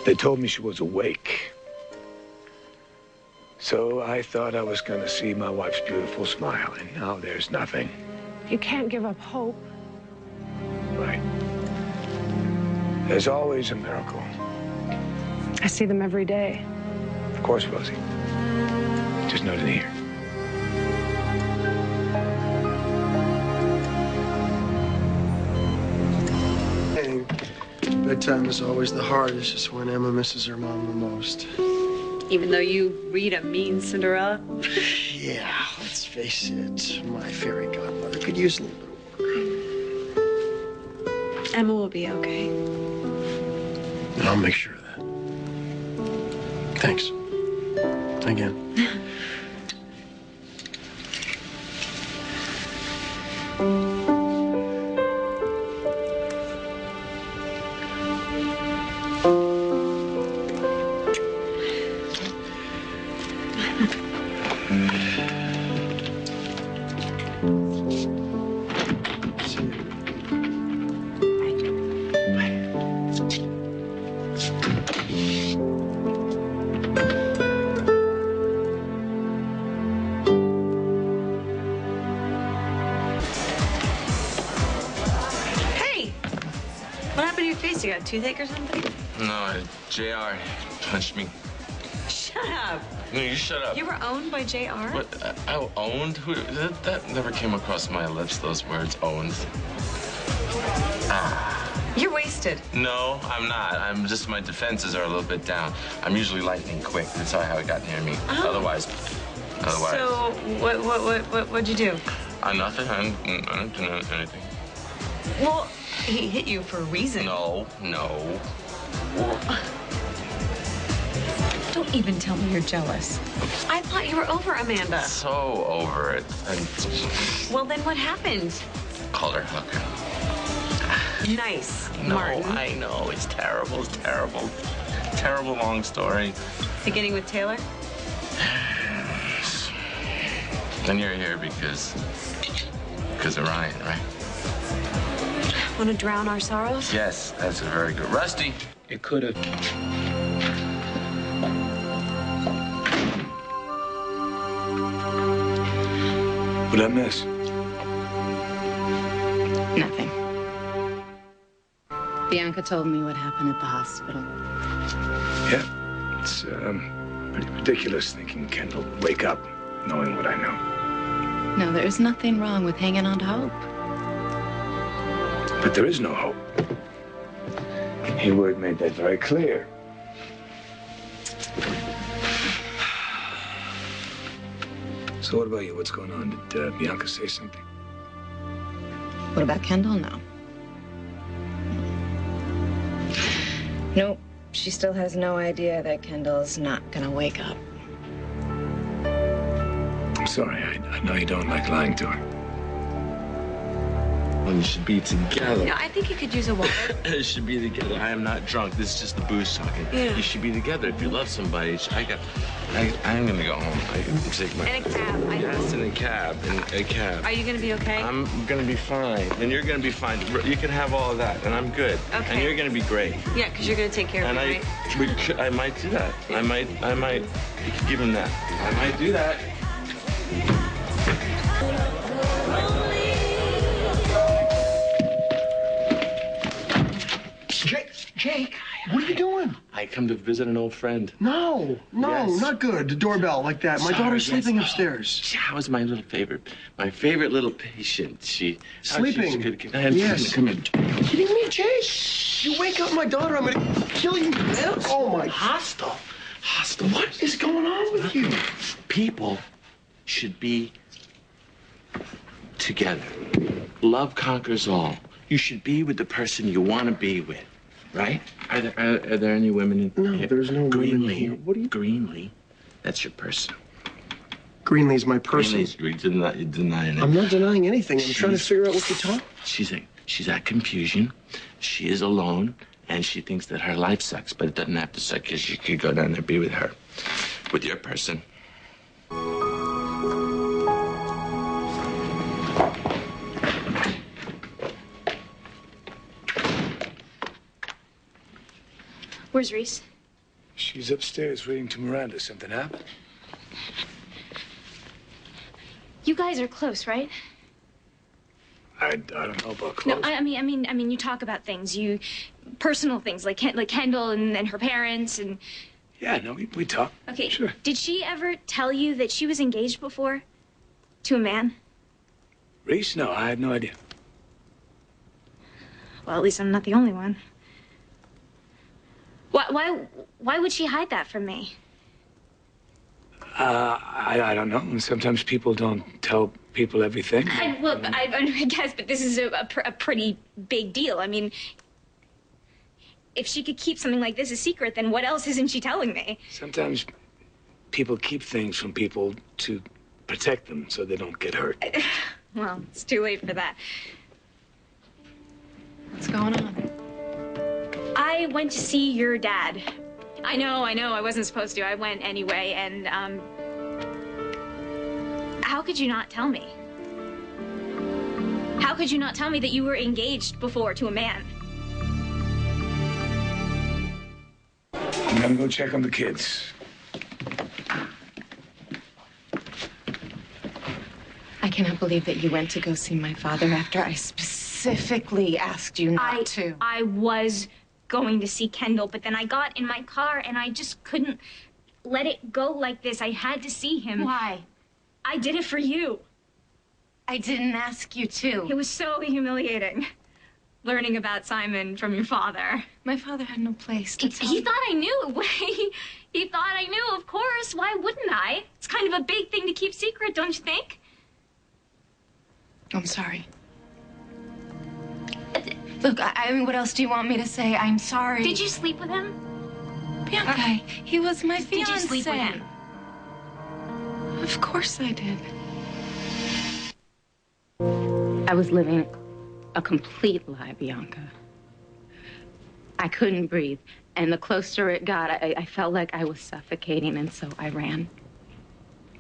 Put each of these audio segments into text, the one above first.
They told me she was awake. So I thought I was going to see my wife's beautiful smile, and now there's nothing. You can't give up hope. Right. There's always a miracle. I see them every day. Of course, Rosie. Just not in here. Bedtime is always the hardest, just when Emma misses her mom the most. Even though you read a mean Cinderella? Yeah, let's face it. My fairy godmother could use a little bit of work. Emma will be okay. And I'll make sure of that. Thanks. Again. You got a toothache or something? No, JR punched me. Shut up. No, you shut up. You were owned by JR? What? I owned? Who? That never came across my lips, those words, owned. You're wasted. No, I'm not. I'm just, my defenses are a little bit down. I'm usually lightning quick. That's how it got near me. Oh. Otherwise. So, what'd you do? Nothing. I didn't do anything. Well, he hit you for a reason. No. Don't even tell me you're jealous. I thought you were over Amanda. So over it. Well, then what happened? Called her hooker. Nice, No, Martin. I know. It's terrible. It's terrible. Terrible long story. Beginning with Taylor? And you're here because of Ryan, right? Want to drown our sorrows? Yes, that's a very good. Rusty. It could have. What'd I miss? Nothing. Bianca told me what happened at the hospital. Yeah, it's pretty ridiculous thinking Kendall would wake up knowing what I know. No, there's nothing wrong with hanging on to hope. But there is no hope. Hayward made that very clear. So what about you? What's going on? Did Bianca say something? What about Kendall? No. Nope. She still has no idea that Kendall's not gonna wake up. I'm sorry. I know you don't like lying to her. Well, you should be together. No, I think you could use a water. You should be together. I am not drunk. This is just the booze talking. Yeah. You should be together. If you love somebody, I'm gonna go home. I can take my. In a cab. Yes, in a cab. In a cab. Are you gonna be okay? I'm gonna be fine, and you're gonna be fine. You can have all of that, and I'm good. Okay. And you're gonna be great. Yeah, because you're gonna take care of And me, right? I might do that. I might. You can give him that. I might do that. Jake, what are you doing? I come to visit an old friend. No, Yes. not good. The doorbell like that. My Sorry, daughter's yes. sleeping upstairs. How was my favorite little patient? Sleeping. Yes. Yes. Come in. Kidding me, Jake? You wake up my daughter, I'm gonna kill you. Oh my. Hostile. What is going on with you? People should be together. Love conquers all. You should be with the person you want to be with, right? Are there any women in No, there's no women Greenlee. here. What are you? Greenlee. That's your person. Greenlee's my person. You're denying it. I'm not denying anything. I'm trying to figure out what you're talking. She's at confusion. She is alone, and she thinks that her life sucks, but it doesn't have to suck because you could go down there and be with her, with your person. Where's Reese? She's upstairs reading to Miranda. Something happened? You guys are close, right? I don't know about close. No, I mean, you talk about things, personal things, like Kendall and her parents and. Yeah, no, we talk. Okay. Sure. Did she ever tell you that she was engaged before, to a man? Reese? No, I had no idea. Well, at least I'm not the only one. Why would she hide that from me? I don't know. And sometimes people don't tell people everything. I guess, but this is a pretty big deal. I mean, if she could keep something like this a secret, then what else isn't she telling me? Sometimes people keep things from people to protect them so they don't get hurt. Well, it's too late for that. What's going on? I went to see your dad. I know, I wasn't supposed to. I went anyway, and, how could you not tell me? How could you not tell me that you were engaged before to a man? I'm gonna go check on the kids. I cannot believe that you went to go see my father after I specifically asked you not to. I was going to see Kendall, but then I got in my car and I just couldn't let it go like this. I had to see him. Why? I did it for you. I didn't ask you to. It was so humiliating, learning about Simon from your father. My father had no place to tell He me. thought I knew. He thought I knew, of course. Why wouldn't I? It's kind of a big thing to keep secret, don't you think? I'm sorry. Look, I mean, what else do you want me to say? I'm sorry. Did you sleep with him? Bianca, he was my fiancé. Did you sleep with him? Of course I did. I was living a complete lie, Bianca. I couldn't breathe, and the closer it got, I felt like I was suffocating, and so I ran.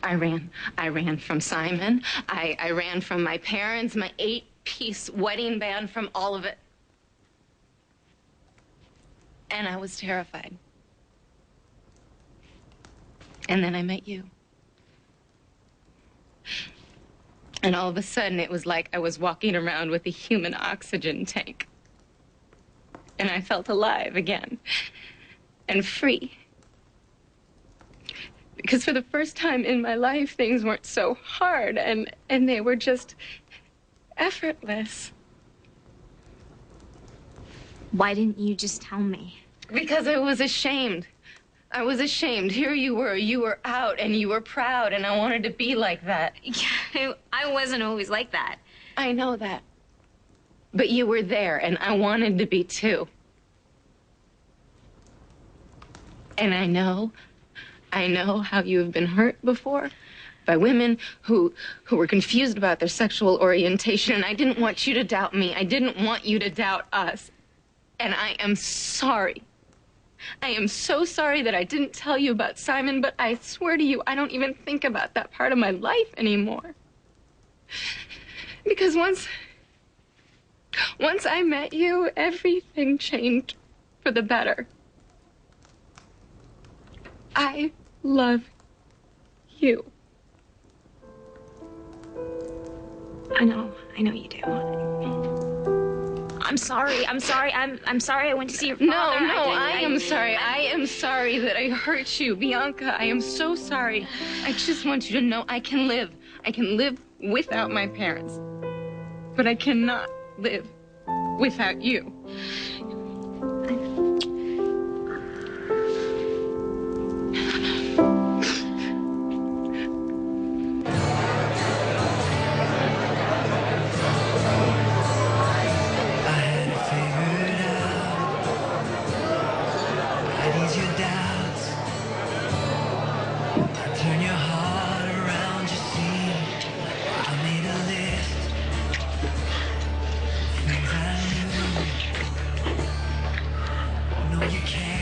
I ran from Simon. I ran from my parents, my 8-piece wedding band, from all of it. And I was terrified. And then I met you. And all of a sudden, it was like I was walking around with a human oxygen tank. And I felt alive again. And free. Because for the first time in my life, things weren't so hard, and they were just effortless. Why didn't you just tell me? Because I was ashamed. I was ashamed. Here you were out, and you were proud, and I wanted to be like that. Yeah, I wasn't always like that. I know that. But you were there, and I wanted to be too. And I know how you have been hurt before by women who were confused about their sexual orientation, and I didn't want you to doubt me. I didn't want you to doubt us. And I am sorry. I am so sorry that I didn't tell you about Simon, but I swear to you, I don't even think about that part of my life anymore. Because once I met you, everything changed for the better. I love you. I know you do. I'm sorry. I'm sorry I went to see your father. I am sorry. I am sorry that I hurt you, Bianca. I am so sorry. I just want you to know I can live. I can live without my parents. But I cannot live without you. You can't